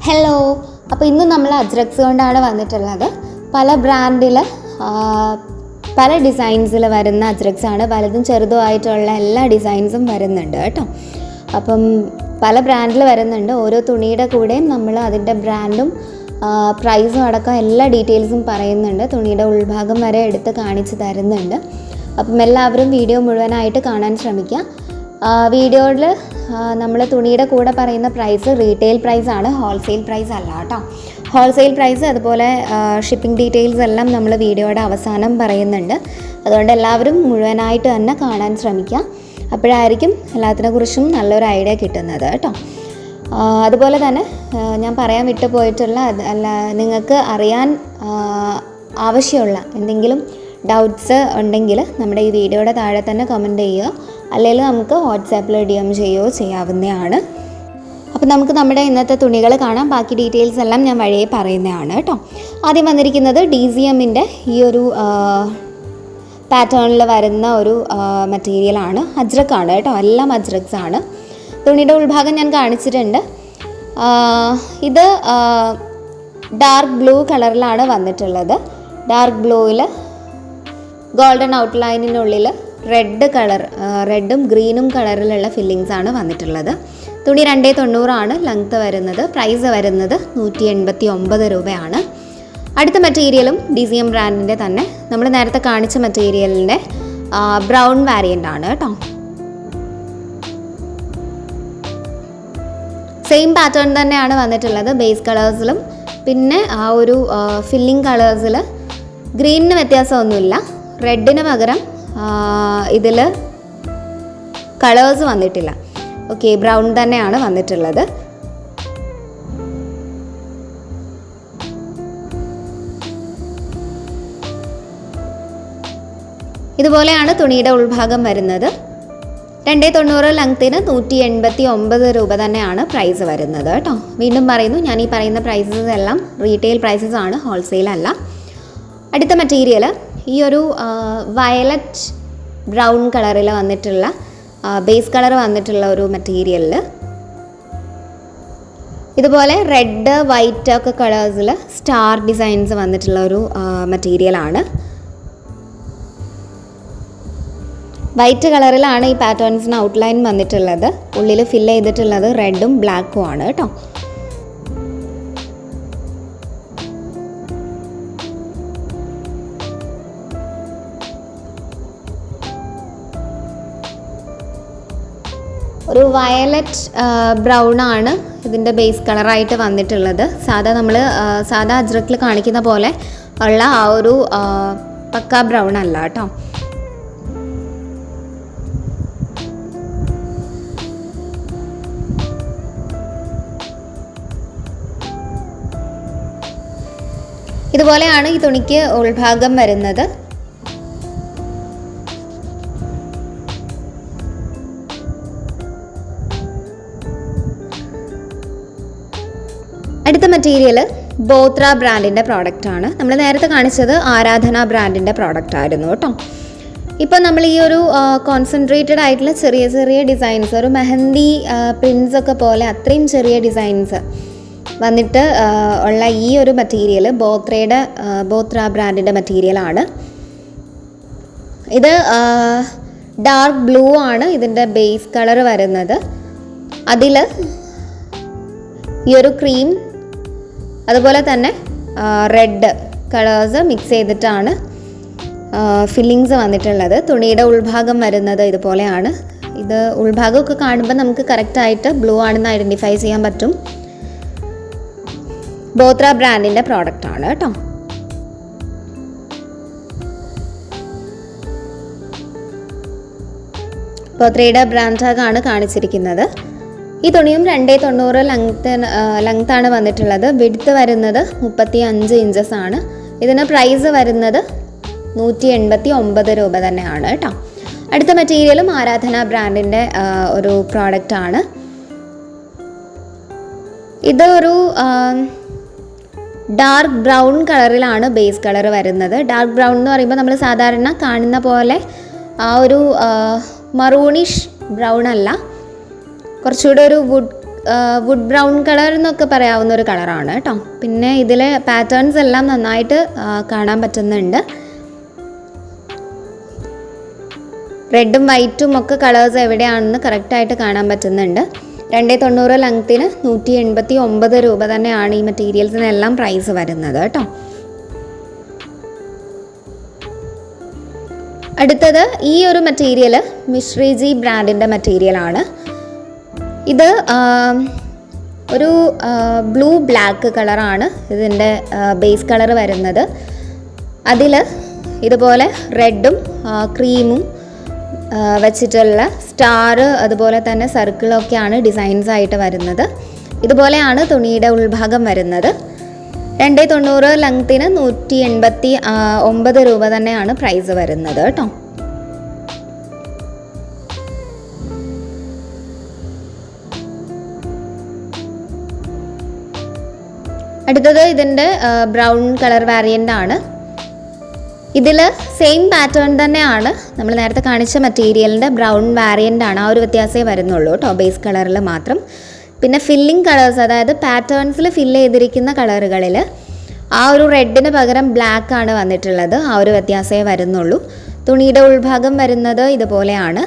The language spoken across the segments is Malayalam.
ഹലോ, അപ്പോൾ ഇന്ന് നമ്മൾ അജ്രക്സ് കൊണ്ടാണ് വന്നിട്ടുള്ളത്. പല ബ്രാൻഡിൽ പല ഡിസൈൻസിൽ വരുന്ന അജ്രക്സ് ആണ്. വലുതും ചെറുതുമായിട്ടുള്ള എല്ലാ ഡിസൈൻസും വരുന്നുണ്ട് കേട്ടോ. അപ്പം പല ബ്രാൻഡിൽ വരുന്നുണ്ട്. ഓരോ തുണിയുടെ കൂടെയും നമ്മൾ അതിൻ്റെ ബ്രാൻഡും പ്രൈസും അടക്കം എല്ലാ ഡീറ്റെയിൽസും പറയുന്നുണ്ട്. തുണിയുടെ ഉൾഭാഗം വരെ എടുത്ത് കാണിച്ച് തരുന്നുണ്ട്. അപ്പം എല്ലാവരും വീഡിയോ മുഴുവനായിട്ട് കാണാൻ ശ്രമിക്കുക. വീഡിയോയിൽ നമ്മൾ തുണിയുടെ കൂടെ പറയുന്ന പ്രൈസ് റീറ്റെയിൽ പ്രൈസാണ്, ഹോൾസെയിൽ പ്രൈസ് അല്ല കേട്ടോ. ഹോൾസെയിൽ പ്രൈസ് അതുപോലെ ഷിപ്പിംഗ് ഡീറ്റെയിൽസ് എല്ലാം നമ്മൾ വീഡിയോയുടെ അവസാനം പറയുന്നുണ്ട്. അതുകൊണ്ട് എല്ലാവരും മുഴുവനായിട്ട് തന്നെ കാണാൻ ശ്രമിക്കുക. അപ്പോഴായിരിക്കും എല്ലാത്തിനെക്കുറിച്ചും നല്ലൊരു ഐഡിയ കിട്ടുന്നത് കേട്ടോ. അതുപോലെ തന്നെ ഞാൻ പറയാൻ വിട്ടു പോയിട്ടുള്ള നിങ്ങൾക്ക് അറിയാൻ ആവശ്യമുള്ള എന്തെങ്കിലും ഡൗട്ട്സ് ഉണ്ടെങ്കിൽ നമ്മുടെ ഈ വീഡിയോയുടെ താഴെ തന്നെ കമൻറ്റ് ചെയ്യുക. അല്ലെങ്കിൽ നമുക്ക് വാട്സാപ്പിൽ DM ചെയ്യുകയോ ചെയ്യാവുന്നതാണ്. അപ്പോൾ നമുക്ക് നമ്മുടെ ഇന്നത്തെ തുണികൾ കാണാം. ബാക്കി ഡീറ്റെയിൽസ് എല്ലാം ഞാൻ വഴിയെ പറയുന്നതാണ് കേട്ടോ. ആദ്യം വന്നിരിക്കുന്നത് DCMൻ്റെ ഈ ഒരു പാറ്റേണിൽ വരുന്ന ഒരു മെറ്റീരിയലാണ്. അജ്രക്കാണ് കേട്ടോ, എല്ലാം അജ്രക്സ് ആണ്. തുണിയുടെ ഉൾഭാഗം ഞാൻ കാണിച്ചിട്ടുണ്ട്. ഇത് ഡാർക്ക് ബ്ലൂ കളറിലാണ് വന്നിട്ടുള്ളത്. ഡാർക്ക് ബ്ലൂവിൽ ഗോൾഡൻ ഔട്ട്ലൈനിനുള്ളിൽ റെഡും ഗ്രീനും കളറിലുള്ള ഫില്ലിങ്സ് ആണ് വന്നിട്ടുള്ളത്. തുണി 290 ലെങ്ത്ത് വരുന്നത്. പ്രൈസ് വരുന്നത് 189 രൂപയാണ്. അടുത്ത മെറ്റീരിയലും DCM ബ്രാൻഡിൻ്റെ തന്നെ നമ്മൾ നേരത്തെ കാണിച്ച മെറ്റീരിയലിൻ്റെ ബ്രൗൺ വാരിയൻ്റ് ആണ് കേട്ടോ. സെയിം പാറ്റേൺ തന്നെയാണ് വന്നിട്ടുള്ളത്. ബേസ് കളേഴ്സിലും പിന്നെ ആ ഒരു ഫില്ലിംഗ് കളേഴ്സിൽ ഗ്രീനിന് വ്യത്യാസമൊന്നുമില്ല. റെഡിന് പകരം ഇതിൽ കളേഴ്സ് വന്നിട്ടില്ല. ഓക്കെ, ബ്രൗൺ തന്നെയാണ് വന്നിട്ടുള്ളത്. ഇതുപോലെയാണ് തുണിയുടെ ഉൾഭാഗം വരുന്നത്. 290 ലെങ്ത്തിന് 189 രൂപ തന്നെയാണ് പ്രൈസ് വരുന്നത് കേട്ടോ. വീണ്ടും പറയുന്നു, ഞാൻ ഈ പറയുന്ന പ്രൈസസ് എല്ലാം റീറ്റെയിൽ പ്രൈസസ് ആണ്, ഹോൾസെയിൽ അല്ല. അടുത്ത മെറ്റീരിയൽ ഈ ഒരു വയലറ്റ് ബ്രൗൺ കളറിൽ വന്നിട്ടുള്ള ബേസ് കളർ വന്നിട്ടുള്ള ഒരു മെറ്റീരിയലിൽ ഇതുപോലെ റെഡ് വൈറ്റ് ഒക്കെ കളേഴ്സിൽ സ്റ്റാർ ഡിസൈൻസ് വന്നിട്ടുള്ള ഒരു മെറ്റീരിയലാണ്. വൈറ്റ് കളറിലാണ് ഈ പാറ്റേൺസിന് ഔട്ട്ലൈൻ വന്നിട്ടുള്ളത്. ഉള്ളിൽ ഫില്ല് ചെയ്തിട്ടുള്ളത് റെഡും ബ്ലാക്കും ആണ് കേട്ടോ. ഒരു വയലറ്റ് ബ്രൗൺ ആണ് ഇതിൻ്റെ ബേസ് കളറായിട്ട് വന്നിട്ടുള്ളത്. സാധാ അജ്രക്കിൽ കാണിക്കുന്ന പോലെ ഉള്ള ആ ഒരു പക്ക ബ്രൗൺ അല്ല കേട്ടോ. ഇതുപോലെയാണ് ഈ തുണിക്ക് ഉൾഭാഗം വരുന്നത്. അടുത്ത മെറ്റീരിയൽ ബോത്ര ബ്രാൻഡിൻ്റെ പ്രോഡക്റ്റ് ആണ്. നമ്മൾ നേരത്തെ കാണിച്ചത് ആരാധന ബ്രാൻഡിൻ്റെ പ്രോഡക്റ്റ് ആയിരുന്നു കേട്ടോ. ഇപ്പോൾ നമ്മൾ ഈ ഒരു കോൺസെൻട്രേറ്റഡ് ആയിട്ടുള്ള ചെറിയ ചെറിയ ഡിസൈൻസ്, ഒരു മെഹന്തി പ്രിൻസ് ഒക്കെ പോലെ അത്രയും ചെറിയ ഡിസൈൻസ് വന്നിട്ട് ഉള്ള ഈ ഒരു മെറ്റീരിയൽ ബോത്ര ബ്രാൻഡിൻ്റെ മെറ്റീരിയലാണ്. ഇത് ഡാർക്ക് ബ്ലൂ ആണ് ഇതിൻ്റെ ബേസ് കളർ വരുന്നത്. അതിൽ ഈ ഒരു ക്രീം അതുപോലെ തന്നെ റെഡ് കളേഴ്സ് മിക്സ് ചെയ്തിട്ടാണ് ഫില്ലിങ്സ് വന്നിട്ടുള്ളത്. തുണിയുടെ ഉൾഭാഗം വരുന്നത് ഇതുപോലെയാണ്. ഇത് ഉൾഭാഗമൊക്കെ കാണുമ്പോൾ നമുക്ക് കറക്റ്റായിട്ട് ബ്ലൂ ആണെന്ന് ഐഡൻറ്റിഫൈ ചെയ്യാൻ പറ്റും. ബോത്ര ബ്രാൻഡിൻ്റെ പ്രോഡക്റ്റ് ആണ് കേട്ടോ. ബോത്രയുടെ ബ്രാൻഡ് ടാഗാണ് കാണിച്ചിരിക്കുന്നത്. ഈ തുണിയും 290 ലെങ്ത്താണ് വന്നിട്ടുള്ളത്. വിഡ്ത്ത് വരുന്നത് 35 ഇഞ്ചസ് ആണ്. ഇതിന് പ്രൈസ് വരുന്നത് 189 രൂപ തന്നെയാണ് കേട്ടോ. അടുത്ത മെറ്റീരിയലും ആരാധന ബ്രാൻഡിൻ്റെ ഒരു പ്രോഡക്റ്റാണ്. ഇതൊരു ഡാർക്ക് ബ്രൗൺ കളറിലാണ് ബേസ് കളർ വരുന്നത്. ഡാർക്ക് ബ്രൗൺ എന്ന് പറയുമ്പോൾ നമ്മൾ സാധാരണ കാണുന്ന പോലെ ആ ഒരു മറൂണിഷ് ബ്രൗൺ അല്ല, കുറച്ചുകൂടെ ഒരു വുഡ് ബ്രൗൺ കളർ എന്നൊക്കെ പറയാവുന്ന ഒരു കളറാണ് കേട്ടോ. പിന്നെ ഇതിലെ പാറ്റേൺസ് എല്ലാം നന്നായിട്ട് കാണാൻ പറ്റുന്നുണ്ട്. റെഡും വൈറ്റും ഒക്കെ കളേഴ്സ് എവിടെയാണെന്ന് കറക്റ്റായിട്ട് കാണാൻ പറ്റുന്നുണ്ട്. 290 ലെങ്ത്തിന് 189 രൂപ തന്നെയാണ് ഈ മെറ്റീരിയൽസിനെല്ലാം പ്രൈസ് വരുന്നത് കേട്ടോ. അടുത്തത് ഈ ഒരു മെറ്റീരിയൽ മിശ്രീജി ബ്രാൻഡിൻ്റെ മെറ്റീരിയലാണ്. ഇത് ഒരു ബ്ലൂ ബ്ലാക്ക് കളറാണ് ഇതിൻ്റെ ബേസ് കളർ വരുന്നത്. അതിൽ ഇതുപോലെ റെഡും ക്രീമും വെച്ചിട്ടുള്ള സ്റ്റാർ അതുപോലെ തന്നെ സർക്കിളൊക്കെയാണ് ഡിസൈൻസ് ആയിട്ട് വരുന്നത്. ഇതുപോലെയാണ് തുണിയുടെ ഉൾഭാഗം വരുന്നത്. 290 ലെങ്ത്തിന് 189 രൂപ തന്നെയാണ് പ്രൈസ് വരുന്നത് കേട്ടോ. അടുത്തത് ഇതിൻ്റെ ബ്രൗൺ കളർ വേരിയൻ്റ് ആണ്. ഇതിൽ സെയിം പാറ്റേൺ തന്നെയാണ് നമ്മൾ നേരത്തെ കാണിച്ച മെറ്റീരിയലിൻ്റെ ബ്രൗൺ വേരിയൻ്റ് ആണ്. ആ ഒരു വ്യത്യാസമേ വരുന്നുള്ളൂ കേട്ടോ, ബേസ് കളറിൽ മാത്രം. പിന്നെ ഫില്ലിംഗ് കളേഴ്സ്, അതായത് പാറ്റേൺസിൽ ഫില്ല് ചെയ്തിരിക്കുന്ന കളറുകളിൽ ആ ഒരു റെഡിന് പകരം ബ്ലാക്ക് ആണ് വന്നിട്ടുള്ളത്. ആ ഒരു വ്യത്യാസമേ വരുന്നുള്ളൂ. തുണിയുടെ ഉൾഭാഗം വരുന്നത് ഇതുപോലെയാണ്.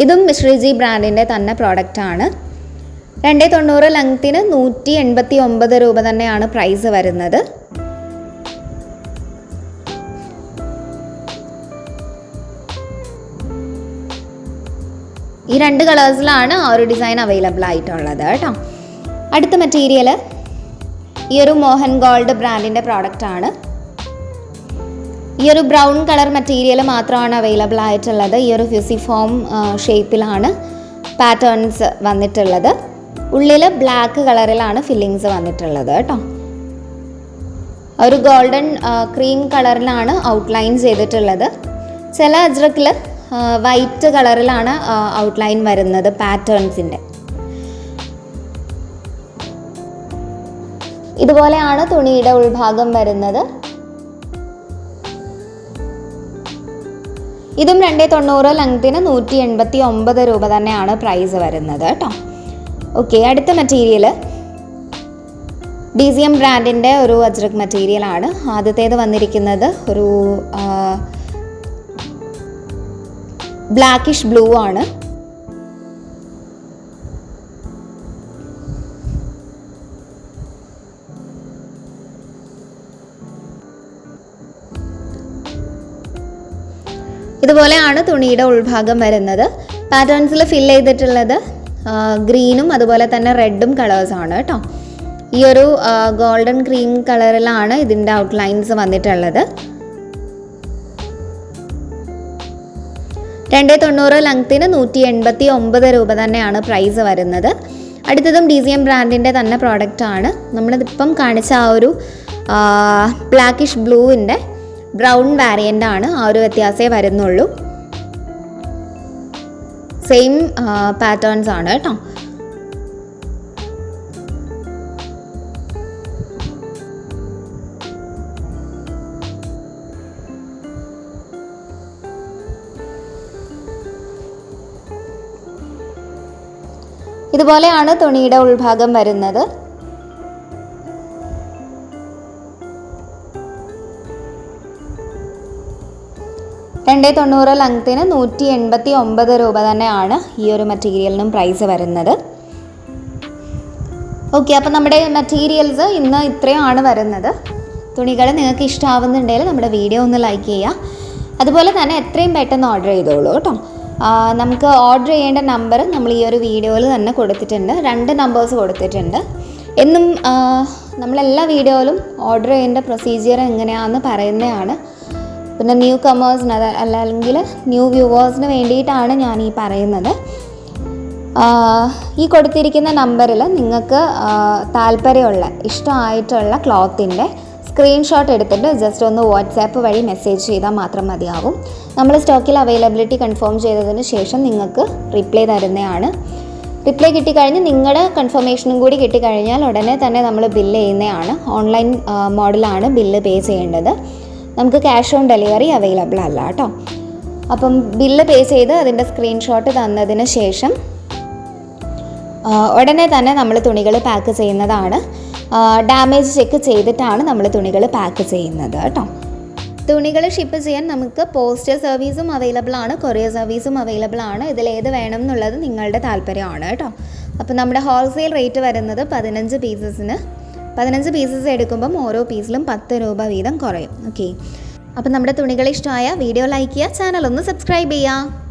ഇതും മിശ്രീജി ബ്രാൻഡിൻ്റെ തന്നെ പ്രോഡക്റ്റാണ്. 290 ലെങ്ത്തിന് 189 രൂപ തന്നെയാണ് പ്രൈസ് വരുന്നത്. ഈ 2 കളേഴ്സിലാണ് ആ ഒരു ഡിസൈൻ അവൈലബിൾ ആയിട്ടുള്ളത് കേട്ടോ. അടുത്ത മെറ്റീരിയൽ ഈ ഒരു മോഹൻ ഗോൾഡ് ബ്രാൻഡിൻ്റെ പ്രോഡക്റ്റാണ്. ഈ ഒരു ബ്രൗൺ കളർ മെറ്റീരിയൽ മാത്രമാണ് അവൈലബിൾ ആയിട്ടുള്ളത്. ഈ ഒരു ഫ്യൂസിഫോം ഷേപ്പിലാണ് പാറ്റേൺസ് വന്നിട്ടുള്ളത്. ഉള്ളിൽ ബ്ലാക്ക് കളറിലാണ് ഫില്ലിങ്സ് വന്നിട്ടുള്ളത് കേട്ടോ. ഒരു ഗോൾഡൻ ക്രീം കളറിലാണ് ഔട്ട്ലൈൻ ചെയ്തിട്ടുള്ളത്. ചില അജ്രക്കിൽ വൈറ്റ് കളറിലാണ് ഔട്ട്ലൈൻ വരുന്നത് പാറ്റേൺസിൻ്റെ. ഇതുപോലെയാണ് തുണിയുടെ ഉൾഭാഗം വരുന്നത്. ഇതും 290 ലെങ്ത്തിന് 189 രൂപ തന്നെയാണ് പ്രൈസ് വരുന്നത് കേട്ടോ. ഓക്കെ, അടുത്ത മെറ്റീരിയൽ DCM ബ്രാൻഡിൻ്റെ ഒരു അജ്രക് മെറ്റീരിയലാണ്. ആദ്യത്തേത് വന്നിരിക്കുന്നത് ഒരു ബ്ലാക്കിഷ് ബ്ലൂ ആണ്. ഇതുപോലെയാണ് തുണിയുടെ ഉൾഭാഗം വരുന്നത്. പാറ്റേൺസിൽ ഫിൽ ചെയ്തിട്ടുള്ളത് ഗ്രീനും അതുപോലെ തന്നെ റെഡും കളേഴ്സാണ് കേട്ടോ. ഈ ഒരു ഗോൾഡൻ ക്രീം കളറിലാണ് ഇതിൻ്റെ ഔട്ട്ലൈൻസ് വന്നിട്ടുള്ളത്. 290 ലെങ്ത്തിന് 189 രൂപ തന്നെയാണ് പ്രൈസ് വരുന്നത്. അടുത്തതും DCM ബ്രാൻഡിൻ്റെ തന്നെ പ്രോഡക്റ്റാണ്. നമ്മളിതിപ്പം കാണിച്ച ആ ഒരു ബ്ലാക്കിഷ് ബ്ലൂവിൻ്റെ ബ്രൗൺ വേരിയൻ്റ് ആണ്. ആ ഒരു വ്യത്യാസമേ വരുന്നുള്ളൂ. സെയിം പാറ്റേൺസ് ആണ് കേട്ടോ. ഇതുപോലെയാണ് തുണിയുടെ ഉൾഭാഗം വരുന്നത്. രണ്ടേ 90 ലെങ്ത്തിന് 189 രൂപ തന്നെയാണ് ഈ ഒരു മെറ്റീരിയലിനും പ്രൈസ് വരുന്നത്. ഓക്കെ, അപ്പോൾ നമ്മുടെ മെറ്റീരിയൽസ് ഇന്ന് ഇത്രയാണ് വരുന്നത്. തുണികൾ നിങ്ങൾക്ക് ഇഷ്ടമാവുന്നുണ്ടെങ്കിൽ നമ്മുടെ വീഡിയോ ഒന്ന് ലൈക്ക് ചെയ്യുക. അതുപോലെ തന്നെ എത്രയും പെട്ടെന്ന് ഓർഡർ ചെയ്തോളൂ കേട്ടോ. നമുക്ക് ഓർഡർ ചെയ്യേണ്ട നമ്പർ നമ്മൾ ഈ ഒരു വീഡിയോയിൽ തന്നെ കൊടുത്തിട്ടുണ്ട്. 2 നമ്പേഴ്സ് കൊടുത്തിട്ടുണ്ട്. എന്നും നമ്മളെല്ലാ വീഡിയോയിലും ഓർഡർ ചെയ്യേണ്ട പ്രൊസീജിയർ എങ്ങനെയാണെന്ന് പറയുന്നതാണ്. പിന്നെ ന്യൂ കമേഴ്സിന് അല്ലെങ്കിൽ ന്യൂ വ്യൂവേഴ്സിന് വേണ്ടിയിട്ടാണ് ഞാൻ ഈ പറയുന്നത്. ഈ കൊടുത്തിരിക്കുന്ന നമ്പറിൽ നിങ്ങൾക്ക് താല്പര്യമുള്ള ഇഷ്ടമായിട്ടുള്ള ക്ലോത്തിൻ്റെ സ്ക്രീൻഷോട്ട് എടുത്തിട്ട് ജസ്റ്റ് ഒന്ന് വാട്സാപ്പ് വഴി മെസ്സേജ് ചെയ്താൽ മാത്രം മതിയാവും. നമ്മൾ സ്റ്റോക്കിൽ അവൈലബിലിറ്റി കൺഫേം ചെയ്തതിന് ശേഷം നിങ്ങൾക്ക് റിപ്ലൈ തരുന്നതാണ്. റിപ്ലൈ കിട്ടിക്കഴിഞ്ഞ് നിങ്ങളുടെ കൺഫർമേഷനും കൂടി കിട്ടിക്കഴിഞ്ഞാൽ ഉടനെ തന്നെ നമ്മൾ ബില്ല് ചെയ്യുന്നതാണ്. ഓൺലൈൻ മോഡലാണ് ബില്ല് പേ ചെയ്യേണ്ടത്. നമുക്ക് ക്യാഷ് ഓൺ ഡെലിവറി അവൈലബിൾ അല്ല കേട്ടോ. അപ്പം ബില്ല് പേ ചെയ്ത് അതിൻ്റെ സ്ക്രീൻഷോട്ട് തന്നതിന് ശേഷം ഉടനെ തന്നെ നമ്മൾ തുണികൾ പാക്ക് ചെയ്യുന്നതാണ്. ഡാമേജ് ചെക്ക് ചെയ്തിട്ടാണ് നമ്മൾ തുണികൾ പാക്ക് ചെയ്യുന്നത് കേട്ടോ. തുണികൾ ഷിപ്പ് ചെയ്യാൻ നമുക്ക് പോസ്റ്റൽ സർവീസും അവൈലബിൾ ആണ്, കൊറിയർ സർവീസും അവൈലബിൾ ആണ്. ഇതിലേത് വേണം എന്നുള്ളത് നിങ്ങളുടെ താല്പര്യമാണ് കേട്ടോ. അപ്പോൾ നമ്മുടെ ഹോൾസെയിൽ റേറ്റ് വരുന്നത് 15 പീസസ് എടുക്കുമ്പം ഓരോ പീസിലും 10 രൂപ വീതം കുറയും. ഓക്കെ, അപ്പോൾ നമ്മുടെ തുണികൾ ഇഷ്ടമായ വീഡിയോ ലൈക്ക് ചെയ്യുക, ചാനൽ ഒന്ന് സബ്സ്ക്രൈബ് ചെയ്യുക.